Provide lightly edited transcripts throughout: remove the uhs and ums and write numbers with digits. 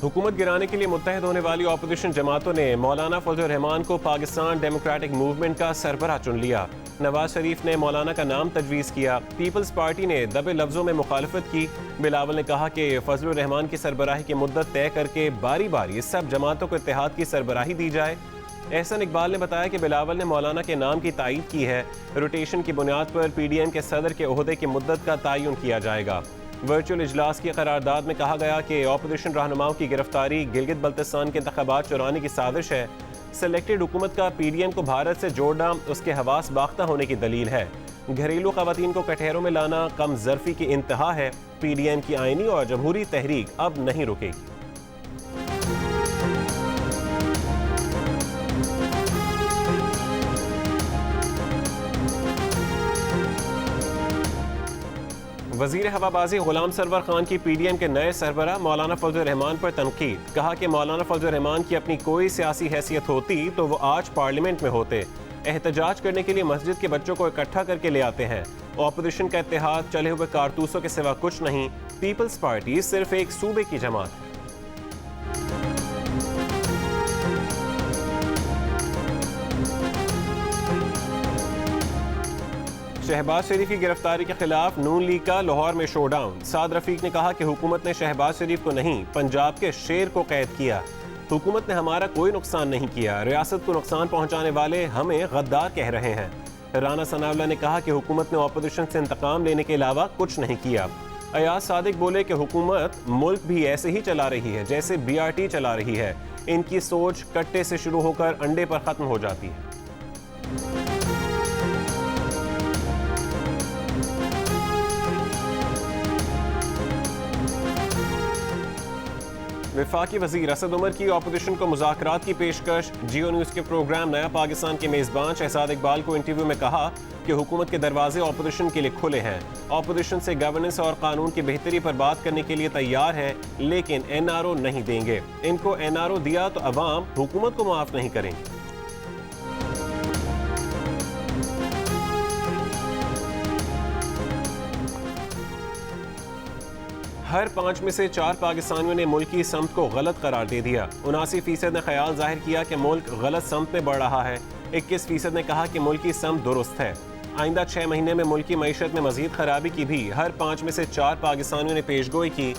हुकूमत गिराने के लिए मुत्तहद होने वाली अपोजिशन जमातों ने मौलाना फजल रहमान को पाकिस्तान डेमोक्रेटिक मूवमेंट का सरबराह चुन लिया। नवाज शरीफ ने मौलाना का नाम तजवीज़ किया। पीपल्स पार्टी ने दबे लफ्ज़ों में मुखालफत की। बिलावल ने कहा कि फजल रहमान की सरबराही की मुद्दत तय करके बारी बारी सब जमातों को इत्तेहाद की सरबराही दी जाए। एहसन इकबाल ने बताया कि बिलावल ने मौलाना के नाम की तायीद की है। रोटेशन की बुनियाद पर PDM के सदर के ओहदे की मुद्दत का तयन किया जाएगा। वर्चुअल इजलास की करारदाद में कहा गया कि अपोजिशन रहनुमाओं की गिरफ्तारी गिलगित बल्तिस्तान के इंतखाबात चुराने की साजिश है। सेलेक्टेड हुकूमत का PDM को भारत से जोड़ना उसके हवास बाख्ता होने की दलील है। घरेलू खवातीन को कटहरों में लाना कम ज़र्फी की इंतहा है। PDM की आईनी और जमहूरी तहरीक अब नहीं रुकेगी। वज़ीर हवाबाजी गुलाम सरवर खान की PDM के नए सरबराह मौलाना फजल रहमान पर तनकीद। कहा कि मौलाना फजल रहमान की अपनी कोई सियासी हैसियत होती तो वो आज पार्लियामेंट में होते। एहतजाज करने के लिए मस्जिद के बच्चों को इकट्ठा करके ले आते हैं। अपोजिशन का इत्तेहाद चले हुए कारतूसों के सिवा कुछ नहीं। पीपल्स पार्टी सिर्फ एक सूबे की जमात है। शहबाज शरीफ की गिरफ्तारी के खिलाफ नून लीग का लाहौर में शोडाउन। साद रफीक ने कहा कि हुकूमत ने शहबाज शरीफ को नहीं, पंजाब के शेर को कैद किया। हुकूमत ने हमारा कोई नुकसान नहीं किया। रियासत को नुकसान पहुंचाने वाले हमें गद्दार कह रहे हैं। राना सनाउल्लाह ने कहा कि हुकूमत ने अपोजिशन से इंतकाम लेने के अलावा कुछ नहीं किया। अयाज सादिक बोले कि हुकूमत मुल्क भी ऐसे ही चला रही है जैसे BRT चला रही है। इनकी सोच कट्टे से शुरू होकर अंडे पर खत्म हो जाती है। वफाकी वज़ीर असद उमर की अपोजिशन को मुज़ाकरात की पेशकश। जियो न्यूज़ के प्रोग्राम नया पाकिस्तान के मेज़बान शहजाद इकबाल को इंटरव्यू में कहा कि हुकूमत के दरवाजे अपोजिशन के लिए खुले हैं। अपोजिशन से गवर्नेंस और कानून की बेहतरी पर बात करने के लिए तैयार है, लेकिन NRO नहीं देंगे। इनको NRO दिया तो अवाम हुकूमत को माफ़ नहीं करेंगे। हर 5 में से 4 पाकिस्तानियों ने मुल्क की समत को गलत करार दे दिया। 79% ने ख्याल जाहिर किया कि मुल्क गलत समत में बढ़ रहा है। 21% ने कहा कि मुल्क की समत दुरुस्त है। आइंदा 6 महीने में मुल्क की मईशत में मजीद खराबी की भी हर 5 में से 4 पाकिस्तानियों ने पेशगोई की।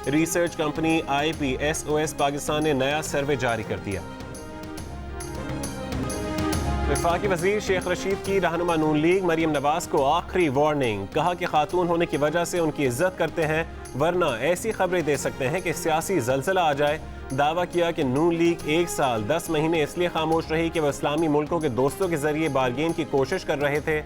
रिसर्च कंपनी IPSOS पाकिस्तान ने नया सर्वे जारी कर दिया। वफाकी वज़ीर शेख रशीद की रहनुमा नून लीग मरियम नवाज को आखिरी वार्निंग। कहा कि खातून होने की वजह से उनकी इज्जत करते हैं, वरना ऐसी खबरें दे सकते हैं कि सियासी जलजला आ जाए। दावा किया कि नून लीग 1 साल 10 महीने इसलिए खामोश रही कि वह इस्लामी मुल्कों के दोस्तों के जरिए बारगेन की कोशिश कर रहे थे।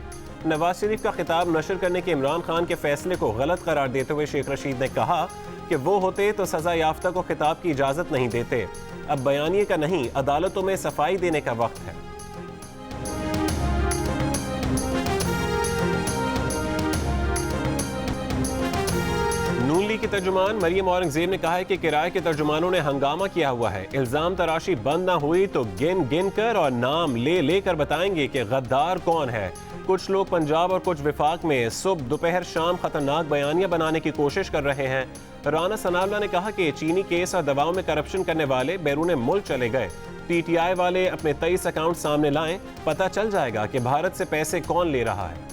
नवाज शरीफ का खिताब नशर करने के इमरान खान के फैसले को गलत करार देते हुए शेख रशीद ने कहा कि वो होते तो सजा याफ्ता को खिताब की इजाज़त नहीं देते। अब बयानिए का नहीं, अदालतों में सफाई देने का वक्त है। नून लीग की तर्जुमान मरियम औरंगजेब ने कहा है कि किराए के तर्जुमानों ने हंगामा किया हुआ है। इल्जाम तराशी बंद ना हुई तो गिन गिन कर और नाम ले लेकर बताएंगे कि गद्दार कौन है। कुछ लोग पंजाब और कुछ विफाक में सुबह दोपहर शाम खतरनाक बयानियां बनाने की कोशिश कर रहे हैं। राना सनाउल्लाह ने कहा कि चीनी केस और दवाओं में करप्शन करने वाले बैरून मुल्क चले गए। PTI वाले अपने 23 अकाउंट सामने लाएं, पता चल जाएगा कि भारत से पैसे कौन ले रहा है।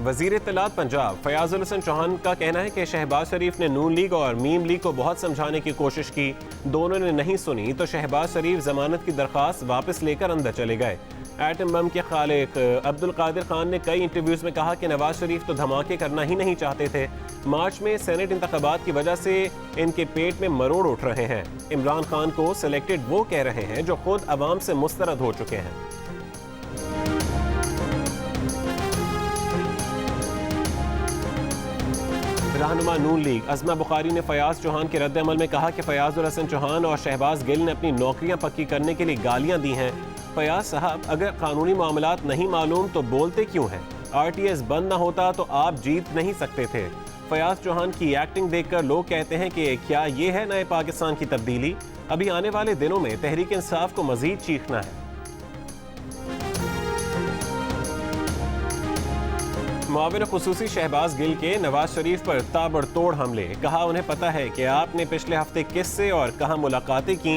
वज़ीर इत्तलात पंजाब फयाजुल हसन चौहान का कहना है कि शहबाज शरीफ ने नून लीग और मीम लीग को बहुत समझाने की कोशिश की, दोनों ने नहीं सुनी तो शहबाज शरीफ जमानत की दरख्वास्त वापस लेकर अंदर चले गए। एटम बम के खालिक अब्दुल कादिर खान ने कई इंटरव्यूज़ में कहा कि नवाज शरीफ तो धमाके करना ही नहीं चाहते थे। मार्च में सेनेट इंतखाबात की वजह से इनके पेट में मरोड़ उठ रहे हैं। इमरान खान को सिलेक्टेड वो कह रहे हैं जो खुद अवाम से मुस्तरद हो चुके हैं। रहनुमा नून लीग अज़मा बुखारी ने फयाज चौहान के रद्द-ए-अमल में कहा कि फयाजुल हसन चौहान और शहबाज गिल ने अपनी नौकरियां पक्की करने के लिए गालियां दी हैं। फयाज साहब, अगर कानूनी मामलात नहीं मालूम तो बोलते क्यों हैं? RTS बंद ना होता तो आप जीत नहीं सकते थे। फयाज चौहान की एक्टिंग देखकर लोग कहते हैं कि क्या ये है नए पाकिस्तान की तब्दीली? अभी आने वाले दिनों में तहरीक इंसाफ को मजीद चीखना है। मुआविन खुसूसी शहबाज गिल के नवाज शरीफ पर ताबड़तोड़ हमले, कहा उन्हें पता है कि आपने पिछले हफ्ते किससे और कहां मुलाकातें की,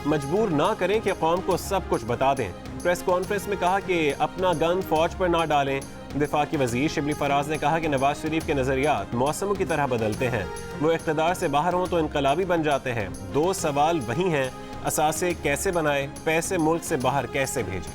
मजबूर ना करें कि कौम को सब कुछ बता दें। प्रेस कॉन्फ्रेंस में कहा कि अपना गन फौज पर ना डालें। दिफा की वजीर शिबली फराज ने कहा कि नवाज शरीफ के नजरियात मौसमों की तरह बदलते हैं, वो इख्तिदार से बाहर हों तो इनकलाबी बन जाते हैं। दो सवाल वही हैं, असासे कैसे बनाए, पैसे मुल्क से बाहर कैसे भेजें।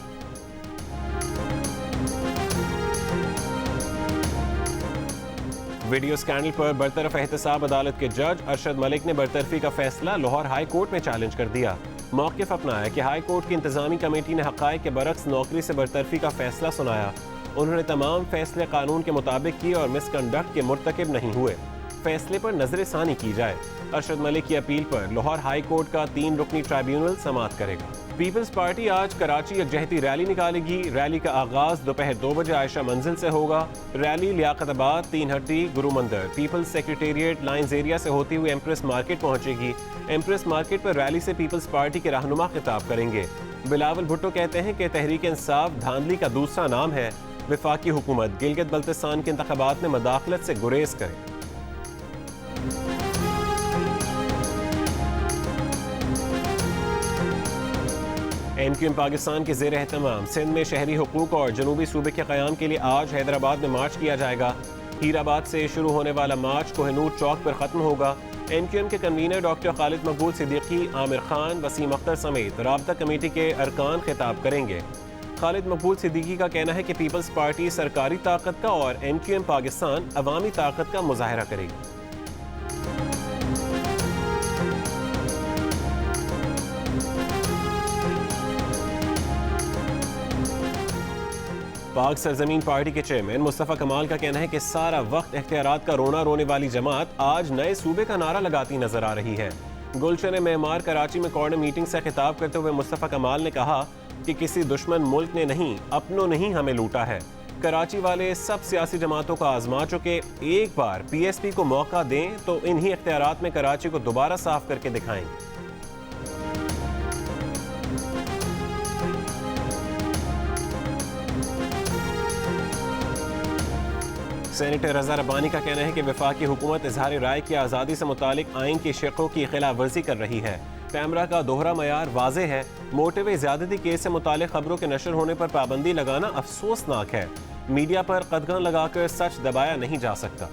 वीडियो स्कैंडल पर बरतरफ एहतसाब अदालत के जज अरशद मलिक ने बरतरफी का फैसला लाहौर हाई कोर्ट में चैलेंज कर दिया। मौक़िफ़ अपनाया कि हाई कोर्ट की इंतजामी कमेटी ने हक़ाइक़ के बरक्स नौकरी से बरतरफी का फैसला सुनाया। उन्होंने तमाम फैसले कानून के मुताबिक किए और मिसकंडक्ट के मुर्तकिब नहीं हुए। फैसले पर नजरसानी की जाए। अरशद मलिक की अपील पर लाहौर हाई कोर्ट का 3 रुकनी ट्राइब्यूनल समाअत करेगा। पीपल्स पार्टी आज कराची यकजहती रैली निकालेगी। रैली का आगाज दोपहर 2 बजे आयशा मंजिल से होगा। रैली लियाकताबाद, तीन हट्टी, गुरु मंदिर, पीपल्स सेक्रेटेरिएट लाइन्स एरिया से होती हुई एम्प्रेस मार्केट पहुंचेगी। एम्प्रेस मार्केट पर रैली से पीपल्स पार्टी के रहनुमा खिताब करेंगे। बिलावल भुट्टो कहते हैं कि तहरीक इंसाफ धांधली का दूसरा नाम है। वफाकी हुकूमत गिलगित बल्तिस्तान के इंतखाबात में मदाखलत से गुरेज करे। MQM पाकिस्तान के ज़ेर एहतमाम सिंध में शहरी हुकूक और जनूबी सूबे के क़याम के लिए आज हैदराबाद में मार्च किया जाएगा। हीराबाद से शुरू होने वाला मार्च कोहिनूर चौक पर ख़त्म होगा। MQM के कन्वीनर डॉक्टर खालिद मकबूल सिद्दीकी, आमिर खान, वसीम अख्तर समेत राब्ता कमेटी के अरकान खिताब करेंगे। खालिद मकबूल सिद्दीकी का कहना है कि पीपल्स पार्टी सरकारी ताकत का और MQM पाकिस्तान अवामी ताकत का मुजाहरा करेगी। पाक सरजमीन पार्टी के चेयरमैन मुस्तफ़ा कमाल का कहना है कि सारा वक्त इख्तियारात का रोना रोने वाली जमात आज नए सूबे का नारा लगाती नजर आ रही है। गुलशन मेमार कराची में कॉर्नर मीटिंग से खिताब करते हुए मुस्तफ़ा कमाल ने कहा कि किसी दुश्मन मुल्क ने नहीं, अपनों ने ही हमें लूटा है। कराची वाले सब सियासी जमातों को आजमा चुके, एक बार PSP को मौका दें तो इन्हीं इख्तियारात में कराची को दोबारा साफ करके दिखाएंगे। सेनेटर रज़ा रब्बानी का कहना है कि वफाकी हुकूमत इजहार राय की आज़ादी से मुतालिक आइन की शर्तों की खिलाफ वर्जी कर रही है। पैमरा का दोहरा मयार वाज़े है। मोटिव ज़्यादती केस से मुतालिक खबरों के नशर होने पर पाबंदी लगाना अफसोसनाक है। मीडिया पर कदगन लगाकर सच दबाया नहीं जा सकता।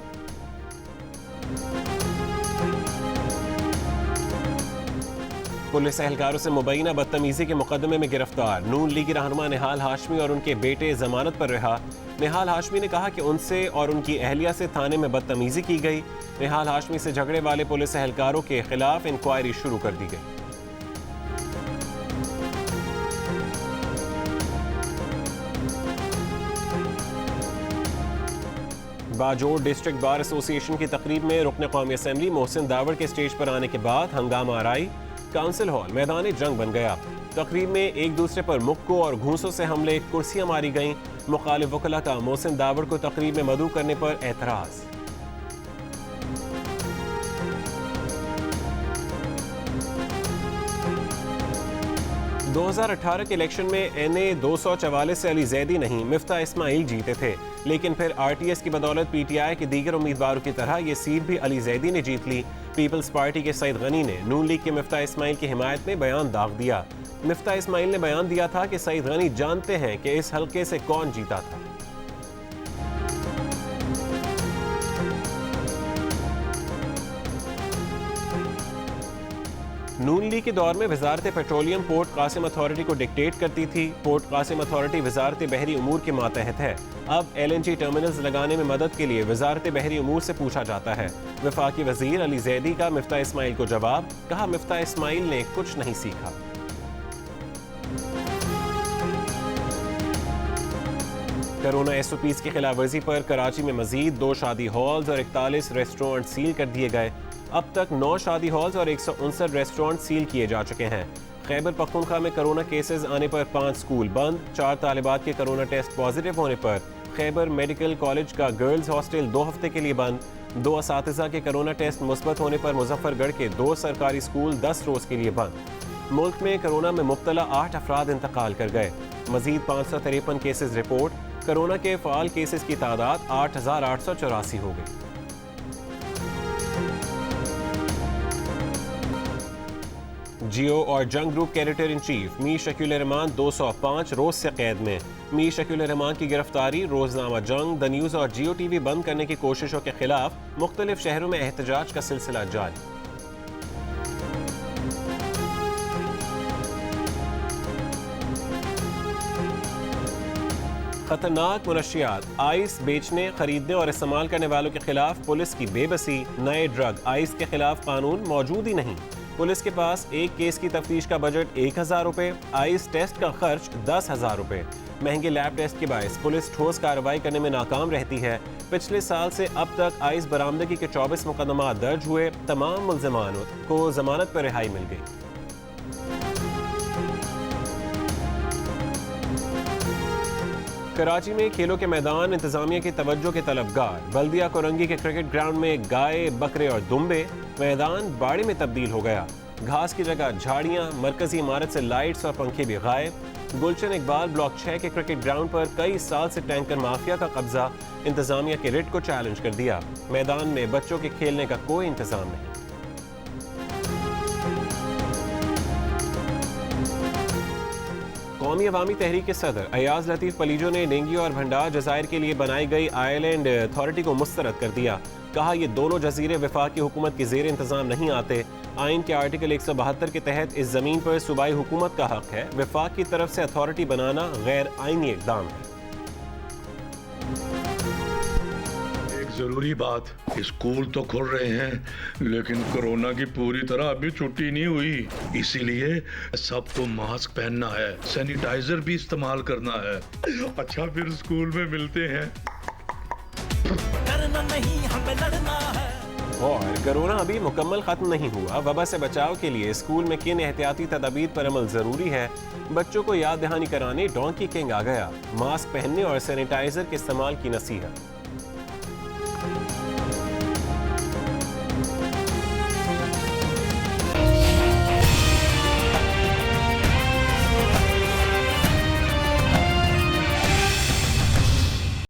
पुलिस एहलकारों से मुबैना बदतमीजी के मुकदमे में गिरफ्तार नून लीगी रहनुमा निहाल हाशमी और उनके बेटे जमानत पर रहा। निहाल हाशमी ने कहा कि उनसे और उनकी अहलिया से थाने में बदतमीजी की गई। निहाल हाशमी से झगड़े वाले पुलिस एहलकारों के खिलाफ इंक्वायरी शुरू कर दी गई। बाजोड़ डिस्ट्रिक्ट बार एसोसिएशन की तकरीब में रुकन कौमी असम्बली मोहसिन दावड़ के स्टेज पर आने के बाद हंगामा आराई। काउंसिल हॉल मैदान जंग बन गया। तकरीब में एक दूसरे पर मुक्कों और घूंसों से हमले, कुर्सियां मारी गईं। मुखालिफ वकला का मोहसिन दावड़ को तकरीब में मदऊ करने पर एतराज। दो 2018 के इलेक्शन में NA 244 से अली जैदी नहीं मिफ्ता इस्माइल जीते थे, लेकिन फिर RTS की बदौलत PTI के दीगर उम्मीदवारों की तरह ये सीट भी अली जैदी ने जीत ली। पीपल्स पार्टी के सईद गनी ने नून लीग के मिफ्ता इस्माइल की हिमायत में बयान दाग दिया। मिफ्ता इस्माइल ने बयान दिया था कि सईद गनी जानते हैं कि इस हल्के से कौन जीता था। नून लीग के दौर में वजारत पेट्रोलियम पोर्ट कासिम अथॉरिटी को डिक्टेट करती थी। पोर्ट कासिम अथॉरिटी वजारत बहरी उमूर के मातहत है। अब LNG टर्मिनल्स लगाने में मदद के लिए वजारत बहरी उमूर से पूछा जाता है। वफाकी वजीर अली जैदी का मिफ्ता इस्माइल को जवाब, कहा मिफ्ता इस्माइल ने कुछ नहीं सीखा। कोरोना SOPs की खिलाफवर्जी पर कराची में मजीद 2 शादी हॉल्स और 41 रेस्टोरेंट सील कर दिए गए। अब तक 9 शादी हॉल्स और 159 रेस्टोरेंट सील किए जा चुके हैं। खैबर पख्तूनख्वा में कोरोना केसेस आने पर 5 स्कूल बंद। 4 तालिबात के कोरोना टेस्ट पॉजिटिव होने पर खैबर मेडिकल कॉलेज का गर्ल्स हॉस्टल 2 हफ्ते के लिए बंद। 2 असातिज़ा के कोरोना टेस्ट मुस्बत होने पर मुजफ्फरगढ़ के 2 सरकारी स्कूल 10 रोज़ के लिए बंद। मुल्क में कोरोना में मुब्तला 8 अफराद इंतकाल कर गए। मजीद 553 केसेस रिपोर्ट। कोरोना के फ़ाल केसेस की तादाद 8,884 हो गई। जियो और जंग ग्रुप के editor in chief Mir Shakeel Rahman 205 रोज से कैद में। मीर शकील रहमान की गिरफ्तारी, रोजनामा जंग, द न्यूज़ और जियो टीवी बंद करने की कोशिशों के खिलाफ मुख्तलिफ शहरों में एहतजाज का सिलसिला जारी। खतरनाक मुनशियात, आइस बेचने, खरीदने और इस्तेमाल करने वालों के खिलाफ पुलिस की बेबसी। नए ड्रग आइस के खिलाफ कानून मौजूद ही नहीं। पुलिस के पास एक केस की तफ्तीश का बजट 1,000 रुपए, आइस टेस्ट का खर्च 10,000 रुपए। महंगे लैब टेस्ट के बायस पुलिस ठोस कार्रवाई करने में नाकाम रहती है। पिछले साल से अब तक आइस बरामदगी के 24 मुकदमा दर्ज हुए। तमाम मुल्ज़िमान को जमानत पर रिहाई मिल गई। कराची में खेलों के मैदान इंतजामिया की तवज्जो के तलबगार। बल्दिया कोरंगी के क्रिकेट ग्राउंड में गाय, बकरे और दुम्बे। मैदान बाड़े में तब्दील हो गया। घास की जगह झाड़ियां, मरकजी इमारत से लाइट्स और पंखे भी गायब। गुलशन इकबाल ब्लॉक 6 के क्रिकेट ग्राउंड पर कई साल से टैंकर माफिया का कब्जा। इंतजामिया के रिट को चैलेंज कर दिया। मैदान में बच्चों के खेलने का कोई इंतजाम नहीं। कौमी अवामी तहरीक के सदर अयाज लतीफ़ पलीजो ने डेंगी और भंडार जज़ायर के लिए बनाई गई आइलैंड अथॉरिटी को मुस्तरद कर दिया। कहा ये दोनों जजीरे वफाकी हुकूमत के ज़ेर इंतज़ाम नहीं आते। आइन के आर्टिकल 172 के तहत इस ज़मीन पर सूबाई हुकूमत का हक है। वफाक की तरफ से अथॉरिटी बनाना गैर आइनी इक़दाम है। जरूरी बात, स्कूल तो खुल रहे हैं लेकिन कोरोना की पूरी तरह अभी छुट्टी नहीं हुई, इसीलिए सबको मास्क पहनना है, सैनिटाइजर भी इस्तेमाल करना है। अच्छा, फिर स्कूल में मिलते हैं। डरना नहीं, हमें लड़ना है। और कोरोना अभी मुकम्मल खत्म नहीं हुआ। वबा से बचाव के लिए स्कूल में किन एहतियाती तदाबीर पर अमल जरूरी है, बच्चों को याद दहानी कराने डोंकी किंग आ गया। मास्क पहनने और सैनिटाइजर के इस्तेमाल की नसीहत।